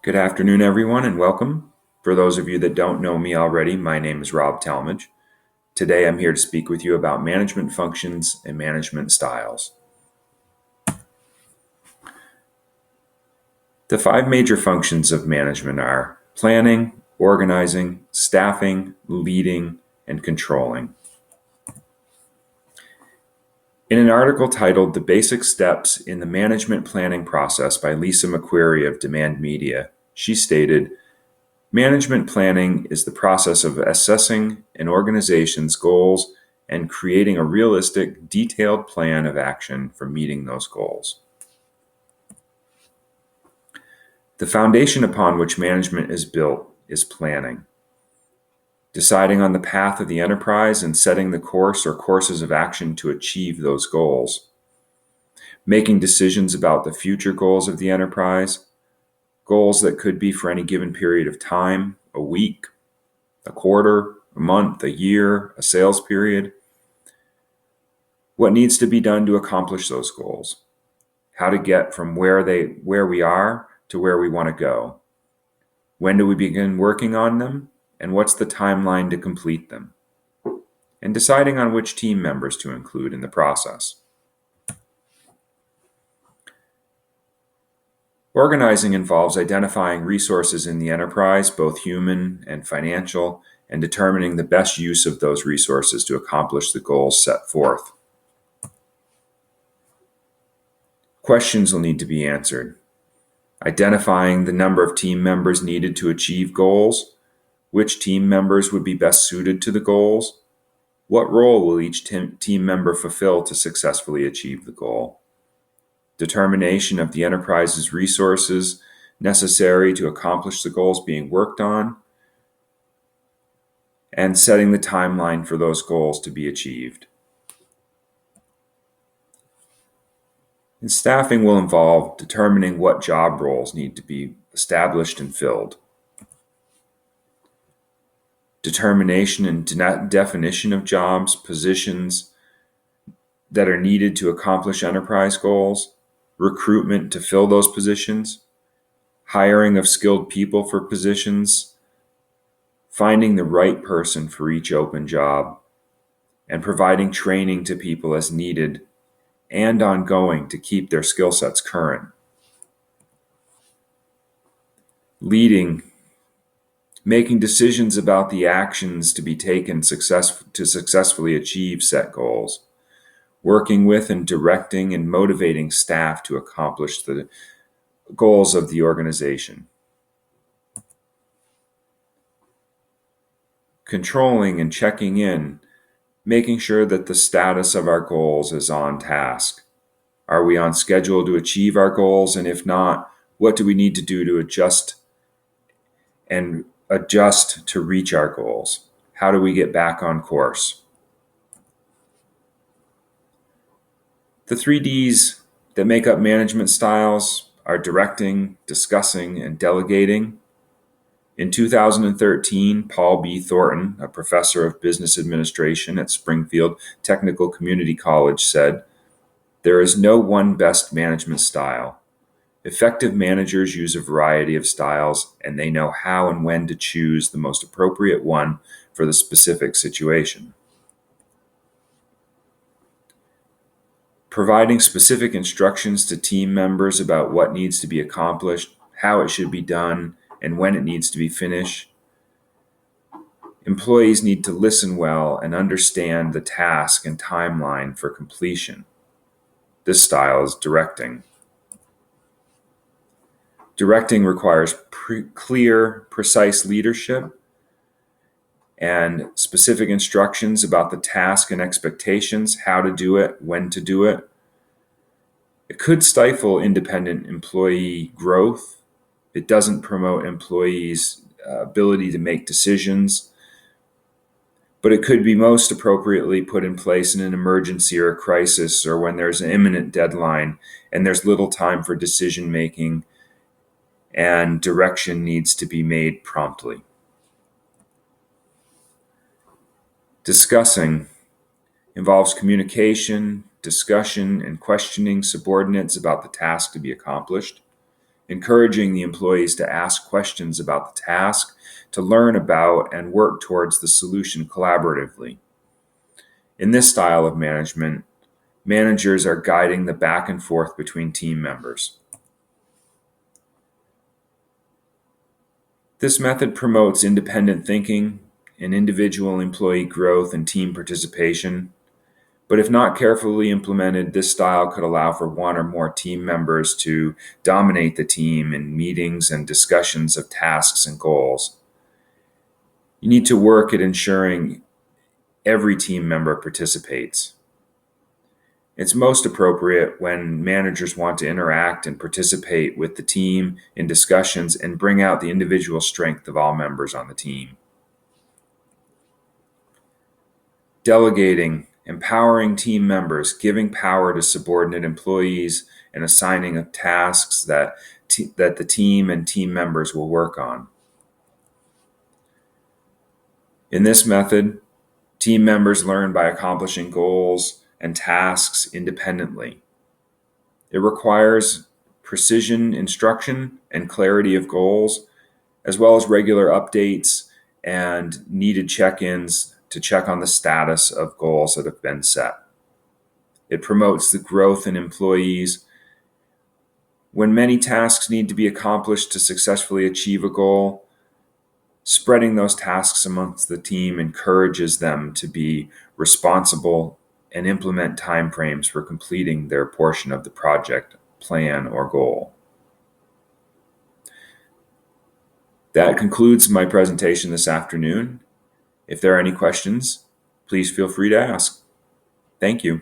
Good afternoon, everyone, and welcome. For those of you that don't know me already, my name is Rob Talmadge. Today I'm here to speak with you about management functions and management styles. The five major functions of management are planning, organizing, staffing, leading, and controlling. In an article titled The Basic Steps in the Management Planning Process by Lisa McQuarrie of Demand Media, she stated, "Management planning is the process of assessing an organization's goals and creating a realistic, detailed plan of action for meeting those goals." The foundation upon which management is built is planning. Deciding on the path of the enterprise and setting the course or courses of action to achieve those goals. Making decisions about the future goals of the enterprise, goals that could be for any given period of time, a week, a quarter, a month, a year, a sales period. What needs to be done to accomplish those goals? How to get from where we are to where we want to go? When do we begin working on them? And what's the timeline to complete them? And deciding on which team members to include in the process. Organizing involves identifying resources in the enterprise, both human and financial, and determining the best use of those resources to accomplish the goals set forth. Questions will need to be answered. Identifying the number of team members needed to achieve goals, which team members would be best suited to the goals, what role will each team member fulfill to successfully achieve the goal, determination of the enterprise's resources necessary to accomplish the goals being worked on, and setting the timeline for those goals to be achieved. And staffing will involve determining what job roles need to be established and filled. Determination and definition of jobs, positions that are needed to accomplish enterprise goals, recruitment to fill those positions, hiring of skilled people for positions, finding the right person for each open job, and providing training to people as needed and ongoing to keep their skill sets current. Leading, making decisions about the actions to be taken to successfully achieve set goals, working with and directing and motivating staff to accomplish the goals of the organization. Controlling and checking in, making sure that the status of our goals is on task. Are we on schedule to achieve our goals? And if not, what do we need to do to adjust to reach our goals? How do we get back on course? The 3 Ds that make up management styles are directing, discussing, and delegating. In 2013, Paul B. Thornton, a professor of business administration at Springfield Technical Community College, said, "There is no one best management style. Effective managers use a variety of styles, and they know how and when to choose the most appropriate one for the specific situation." Providing specific instructions to team members about what needs to be accomplished, how it should be done, and when it needs to be finished. Employees need to listen well and understand the task and timeline for completion. This style is directing. Directing requires clear, precise leadership and specific instructions about the task and expectations, how to do it, when to do it. It could stifle independent employee growth. It doesn't promote employees' ability to make decisions, but it could be most appropriately put in place in an emergency or a crisis, or when there's an imminent deadline and there's little time for decision making and direction needs to be made promptly. Discussing involves communication, discussion, and questioning subordinates about the task to be accomplished. encouraging the employees to ask questions about the task, to learn about and work towards the solution collaboratively. In this style of management, managers are guiding the back and forth between team members. This method promotes independent thinking and individual employee growth and team participation. But if not carefully implemented, this style could allow for one or more team members to dominate the team in meetings and discussions of tasks and goals. You need to work at ensuring every team member participates. It's most appropriate when managers want to interact and participate with the team in discussions and bring out the individual strength of all members on the team. Delegating, empowering team members, giving power to subordinate employees, and assigning of tasks that the team and team members will work on. In this method, team members learn by accomplishing goals and tasks independently. It requires precision instruction and clarity of goals, as well as regular updates and needed check-ins to check on the status of goals that have been set. It promotes the growth in employees. When many tasks need to be accomplished to successfully achieve a goal, spreading those tasks amongst the team encourages them to be responsible and implement timeframes for completing their portion of the project, plan, or goal. That concludes my presentation this afternoon. If there are any questions, please feel free to ask. Thank you.